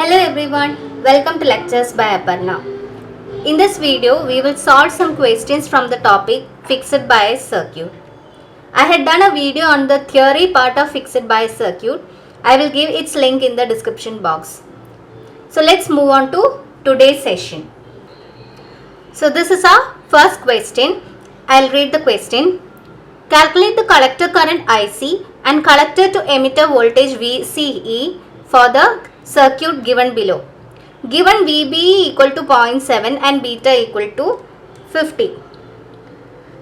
Hello everyone, welcome to Lectures by Aparna. In this video, we will solve some questions from the topic Fixed Bias Circuit. I had done a video on the theory part of Fixed Bias Circuit. I will give its link in the description box. So let's move on to today's session. So this is our first question. I'll read the question. Calculate the collector current IC and collector to emitter voltage VCE for the circuit given below. Given VB equal to 0.7 and beta equal to 50.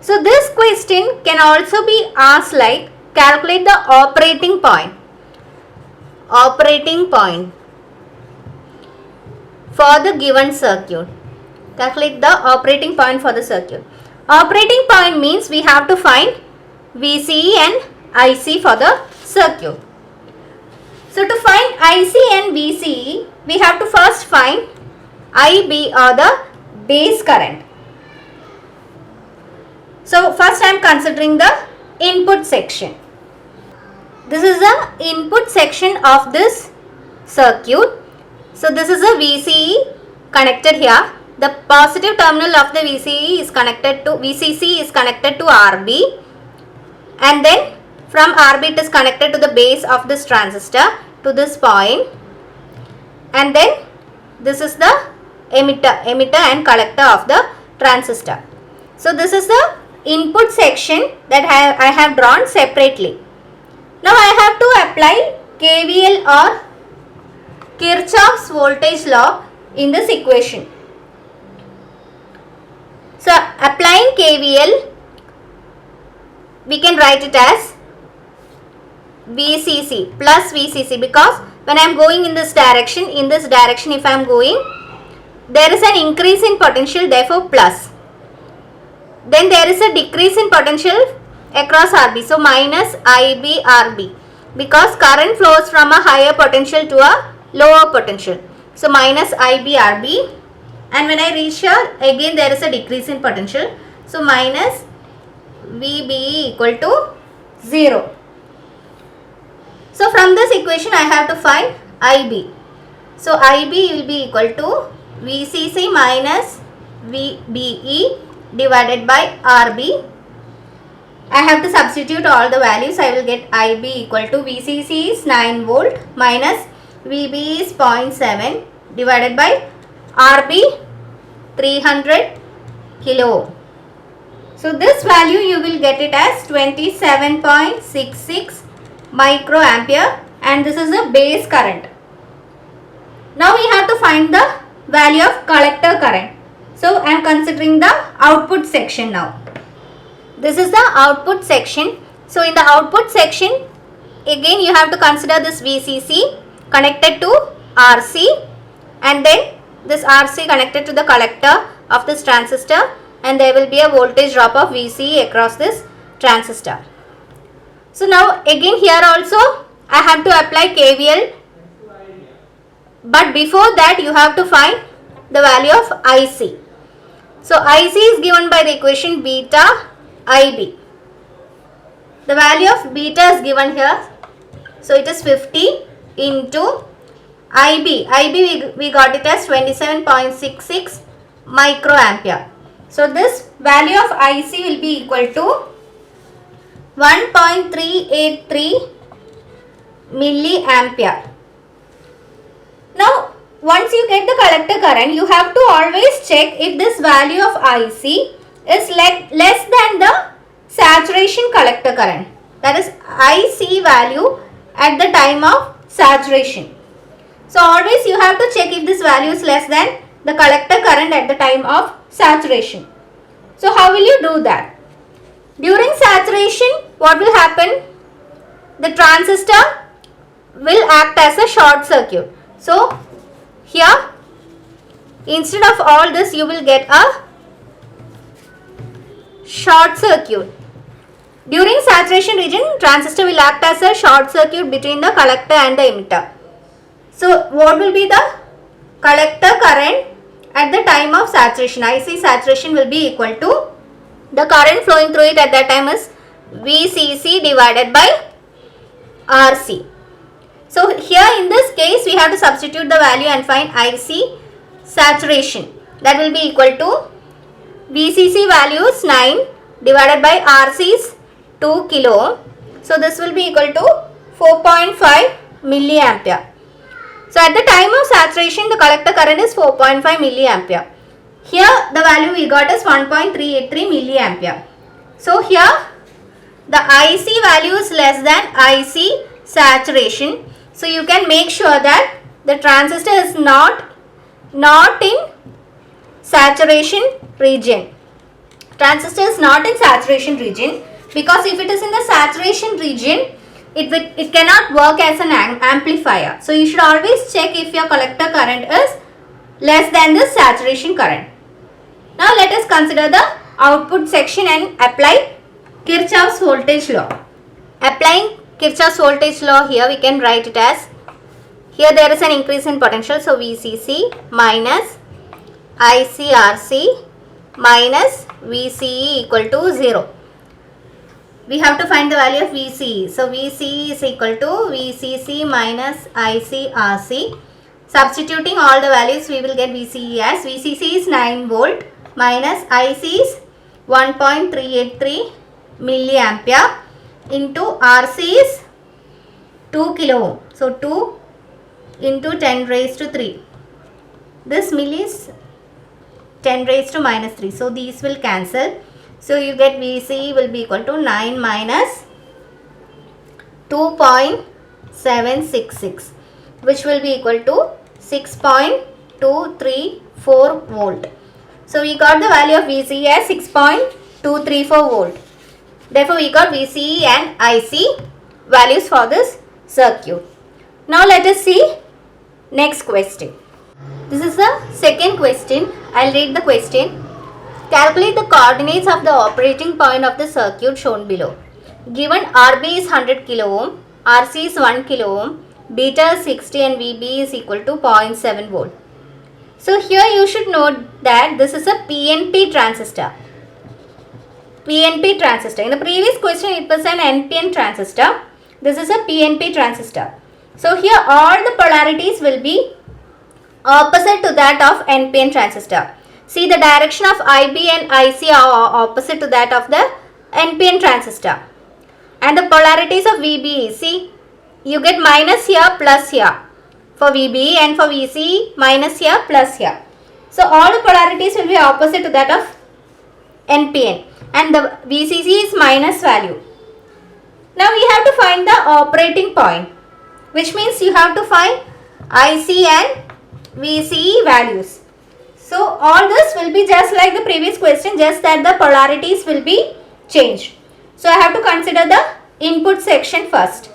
So this question can also be asked like calculate the operating point. Operating point for the given circuit. Calculate the operating point for the circuit. Operating point means we have to find VCE and IC for the circuit. So to find IC and VCE, we have to first find IB or the base current. So first I am considering the input section. This is the input section of this circuit. So this is a VCE connected here. The positive terminal of the VCE is connected to VCC is connected to RB, and then from RB it is connected to the base of this transistor to this point, and then this is the emitter and collector of the transistor. So this is the input section that I have drawn separately. Now I have to apply KVL or Kirchhoff's voltage law in this equation. So applying KVL, we can write it as VCC plus VCC, because when I am going in this direction if I am going, there is an increase in potential, therefore plus. Then there is a decrease in potential across RB, so minus IB RB, because current flows from a higher potential to a lower potential. So minus IB RB, and when I reach here, again there is a decrease in potential, so minus VB equal to 0. So from this equation I have to find IB. So IB will be equal to VCC minus VBE divided by RB. I have to substitute all the values. I will get IB equal to VCC is 9 volt minus VB is 0.7 divided by RB 300 kilo ohm. So this value you will get it as 27.66 microampere, and this is the base current. Now we have to find the value of collector current. So I am considering the output section now. This is the output section. So in the output section, again you have to consider this VCC connected to RC, and then this RC connected to the collector of this transistor, and there will be a voltage drop of VCE across this transistor. So now again here also I have to apply KVL, but before that you have to find the value of IC. So IC is given by the equation beta IB. The value of beta is given here, so it is 50 into IB. IB we got it as 27.66 microampere. So this value of IC will be equal to 1.383 milliampere. Now once you get the collector current, you have to always check if this value of IC is less than the saturation collector current, that is IC value at the time of saturation. So always you have to check if this value is less than the collector current at the time of saturation. So how will you do that? During saturation, what will happen? The transistor will act as a short circuit. So here, instead of all this, you will get a short circuit. During saturation region, transistor will act as a short circuit between the collector and the emitter. So what will be the collector current at the time of saturation? IC saturation will be equal to the current flowing through it at that time is VCC divided by RC. So So here in this case we have to substitute the value and find IC saturation. That will be equal to VCC value is 9 divided by RC is 2 kilo. So this will be equal to 4.5 milliampere. So at the time of saturation the collector current is 4.5 milliampere. Here the value we got is 1.383 milliampere. So here the IC value is less than IC saturation. So you can make sure that the transistor is not in saturation region. Transistor is not in saturation region, because if it is in the saturation region, it cannot work as an amplifier. So you should always check if your collector current is less than the saturation current. Now let us consider the output section and apply Kirchhoff's voltage law. Applying Kirchhoff's voltage law, here we can write it as, here there is an increase in potential, so VCC minus ICRC minus VCE equal to 0. We have to find the value of VCE. So VCE is equal to VCC minus ICRC. Substituting all the values, we will get VCE as, VCC is 9 volt minus IC is 1.383 milliampere into RC is 2 kilo ohm. So 2 into 10 raised to 3. This milli is 10 raised to minus 3. So these will cancel. So you get VCE will be equal to 9 minus 2.766, which will be equal to 6.234 volt. So we got the value of VCE as 6.234 volt. Therefore we got VCE and IC values for this circuit. Now let us see next question. This is the second question. I'll read the question. Calculate the coordinates of the operating point of the circuit shown below. Given RB is 100 kilo ohm, RC is 1 kilo ohm, beta is 60 and VB is equal to 0.7 volt. So here you should note that this is a PNP transistor. PNP transistor. In the previous question it was an NPN transistor. This is a PNP transistor. So here all the polarities will be opposite to that of NPN transistor. See, the direction of IB and IC are opposite to that of the NPN transistor. And the polarities of VBE, see, you get minus here, plus here for VBE, and for VCE minus here, plus here. So all the polarities will be opposite to that of NPN, and the VCC is minus value. Now we have to find the operating point, which means you have to find IC and VCE values. So all this will be just like the previous question, just that the polarities will be changed. So I have to consider the input section first.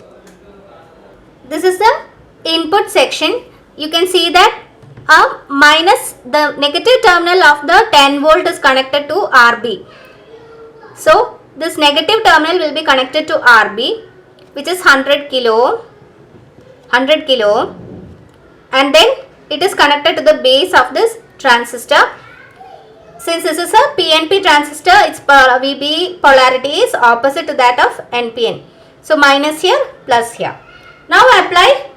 This is the input section. You can see that minus the negative terminal of the 10 volt is connected to RB. So this negative terminal will be connected to RB, which is 100 kilo ohm, and then it is connected to the base of this transistor. Since this is a PNP transistor, its VB polarity is opposite to that of NPN. So minus here, plus here. Now apply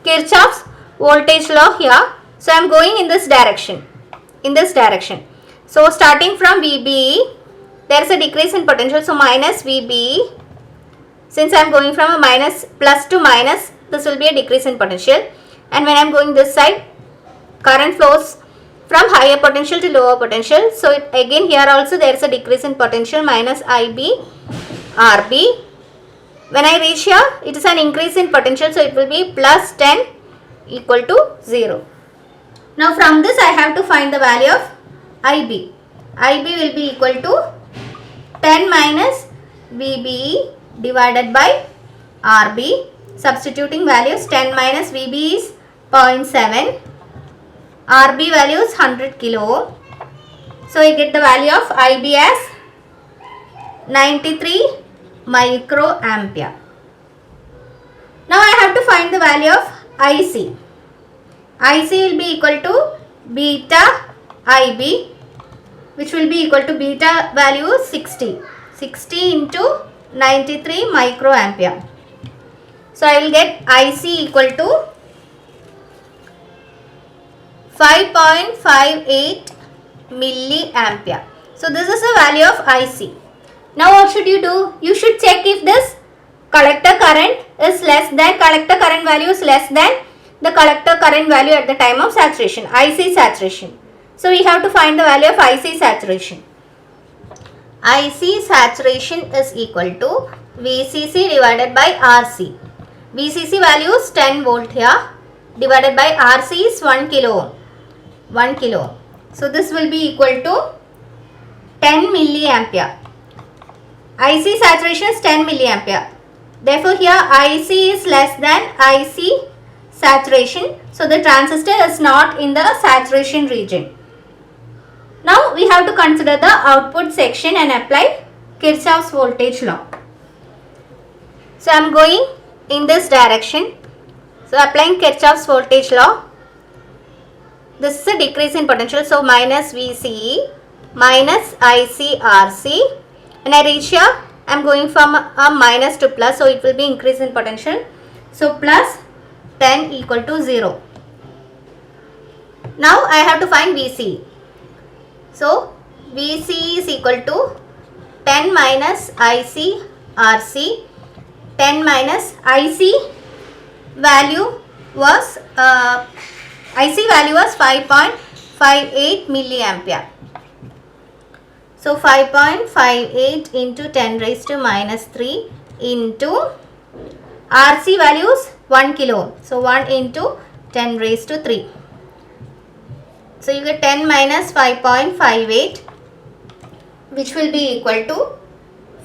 Kirchhoff's voltage law here. So I am going in this direction. So starting from VBE, there is a decrease in potential. So minus VBE. Since I am going from a minus, plus to minus, this will be a decrease in potential. And when I am going this side, current flows from higher potential to lower potential. So again here also there is a decrease in potential, minus IB RB. When I reach here, it is an increase in potential, so it will be plus 10 equal to 0. Now from this I have to find the value of IB. IB will be equal to 10 minus VBE divided by RB. Substituting values, 10 minus VB is 0.7. RB value is 100 kilo ohm. So I get the value of IB as 93 microampere. Now I have to find the value of IC. IC will be equal to beta IB, which will be equal to beta value is 60. 60 into 93 microampere. So I will get IC equal to 5.58 milliampere. So this is the value of IC. Now what should you do? You should check if this collector current is less than, collector current value is less than the collector current value at the time of saturation, IC saturation. So we have to find the value of IC saturation. IC saturation is equal to VCC divided by RC. VCC value is 10 volt here, divided by RC is 1 kilo ohm. 1 kilo ohm. So this will be equal to 10 milliampere. IC saturation is 10 milliampere. Therefore here IC is less than IC saturation. So the transistor is not in the saturation region. Now we have to consider the output section and apply Kirchhoff's voltage law. So I am going in this direction. So applying Kirchhoff's voltage law. This is a decrease in potential. So minus VCE minus ICRC. When I reach here, I am going from a minus to plus. So it will be increase in potential. So plus 10 equal to 0. Now I have to find VCE. So VCE is equal to 10 minus ICRC. 10 minus IC value was 5.58 milliampere. So 5.58 into 10 raised to minus 3 into RC values 1 kilo ohm. So 1 into 10 raised to 3. So you get 10 minus 5.58, which will be equal to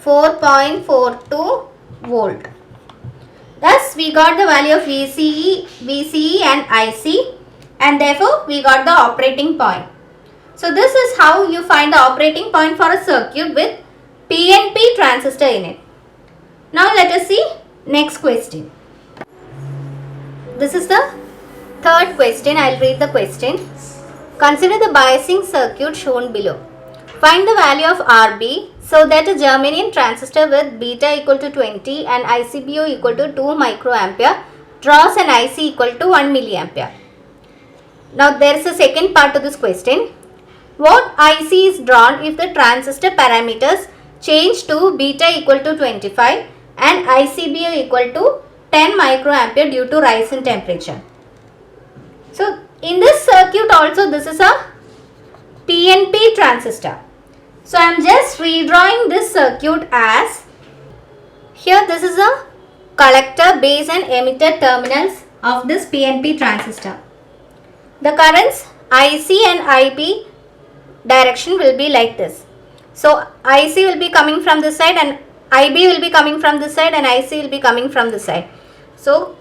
4.42 volt. Thus we got the value of VCE and IC, and therefore we got the operating point. So this is how you find the operating point for a circuit with PNP transistor in it. Now let us see next question. This is the third question. I will read the question. Consider the biasing circuit shown below. Find the value of RB so that a germanium transistor with beta equal to 20 and ICBO equal to 2 microampere draws an IC equal to 1 milliampere. Now there is a second part to this question. What IC is drawn if the transistor parameters change to beta equal to 25 and ICBO equal to 10 microampere due to rise in temperature? So in this circuit also, this is a PNP transistor. So I am just redrawing this circuit as, here this is a collector, base and emitter terminals of this PNP transistor. The currents IC and IB direction will be like this. So IC will be coming from this side and IB will be coming from this side and IC will be coming from this side. So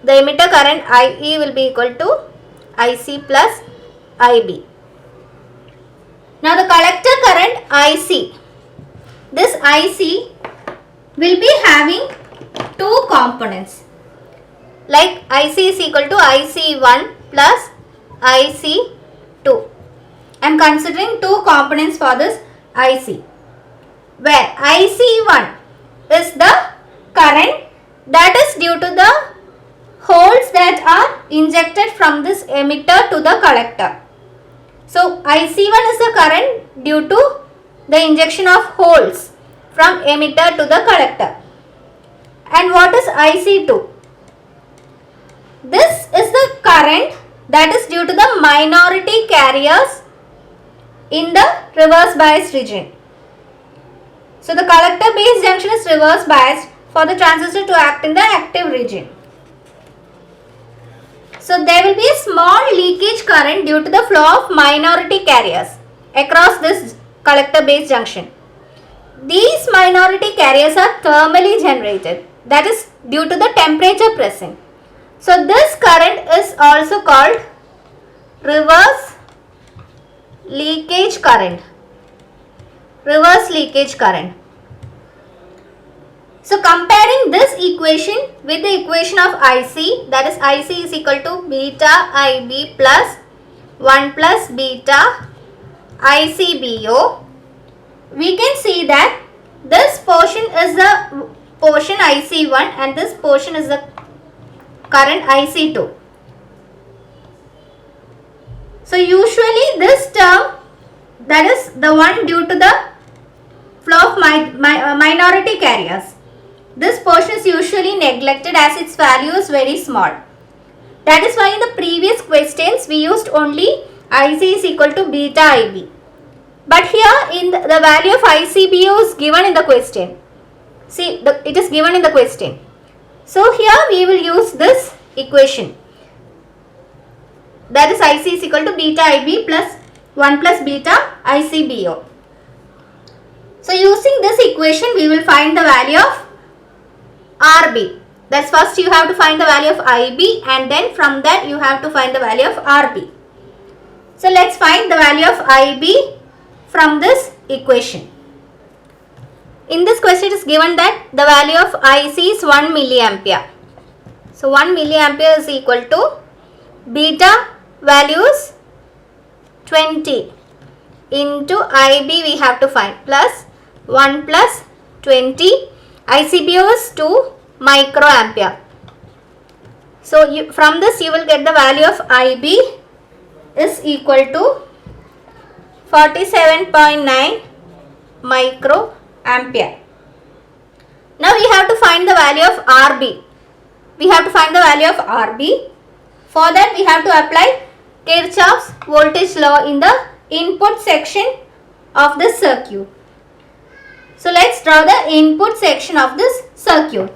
the emitter current IE will be equal to IC plus IB. Now the collector current IC. This IC will be having two components. Like IC is equal to IC1 plus IC2. I am considering two components for this IC, where IC1 is the current that is due to the holes that are injected from this emitter to the collector. So IC1 is the current due to the injection of holes from emitter to the collector. And what is IC2? This is the current that is due to the minority carriers in the reverse biased region. So the collector base junction is reverse biased for the transistor to act in the active region. So there will be a small leakage current due to the flow of minority carriers across this collector base junction. These minority carriers are thermally generated, that is due to the temperature present. So this current is also called reverse leakage current. Reverse leakage current. So comparing this equation with the equation of IC, that is IC is equal to beta IB plus 1 plus beta ICBO, we can see that this portion is the portion IC1 and this portion is the current IC2. So usually this term, that is the one due to the flow of minority carriers. This portion is usually neglected as its value is very small. That is why in the previous questions we used only IC is equal to beta IB. But here in the value of ICBO is given in the question. See, it is given in the question. So here we will use this equation. That is IC is equal to beta IB plus 1 plus beta ICBO. So using this equation we will find the value of RB. That's first you have to find the value of IB and then from that you have to find the value of RB. So let's find the value of IB from this equation. In this question it is given that the value of IC is 1 milliampere. So 1 milliampere is equal to beta value is 20 into IB we have to find plus 1 plus 20. ICBO is 2 microampere. So from this you will get the value of IB is equal to 47.9 microampere. Now we have to find the value of RB. We have to find the value of RB. For that we have to apply Kirchhoff's voltage law in the input section of the circuit. So let's draw the input section of this circuit.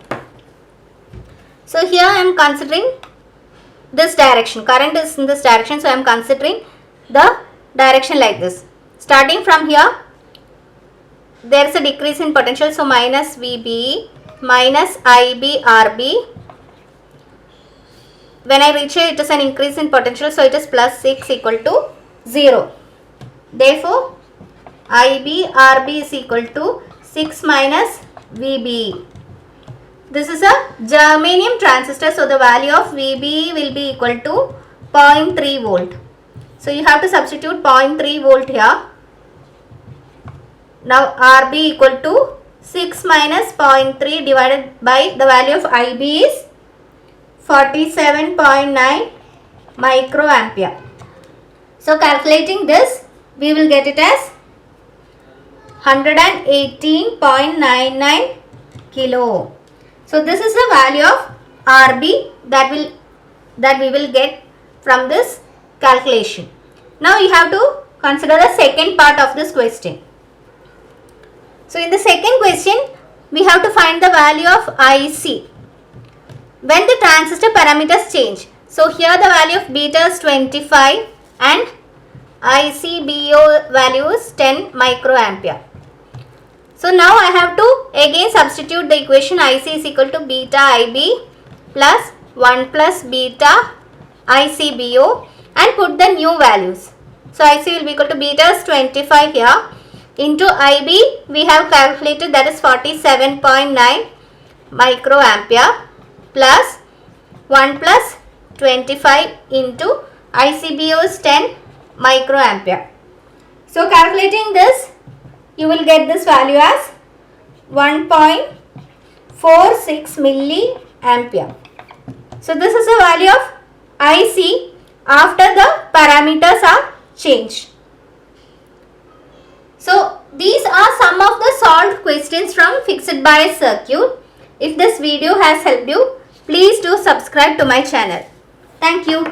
So here I am considering this direction. Current is in this direction, so I am considering the direction like this. Starting from here, there is a decrease in potential, so minus VB minus IB RB. When I reach here, it is an increase in potential, so it is plus 6 equal to 0. Therefore, IB RB is equal to 6 minus VB. This is a germanium transistor, so the value of VB will be equal to 0.3 volt. So you have to substitute 0.3 volt here. Now RB equal to 6 minus 0.3 divided by the value of IB is 47.9 microampere. So calculating this, we will get it as 118.99 kilo. So this is the value of RB that we will get from this calculation. Now you have to consider the second part of this question. So in the second question, we have to find the value of IC when the transistor parameters change. So here the value of beta is 25 and ICBO value is 10 microampere. So now I have to again substitute the equation IC is equal to beta IB plus 1 plus beta ICBO and put the new values. So IC will be equal to beta is 25 here into IB we have calculated, that is 47.9 microampere plus 1 plus 25 into ICBO is 10 microampere. So calculating this, you will get this value as 1.46 milliampere. So this is the value of IC after the parameters are changed. So these are some of the solved questions from fixed bias circuit. If this video has helped you, please do subscribe to my channel. Thank you.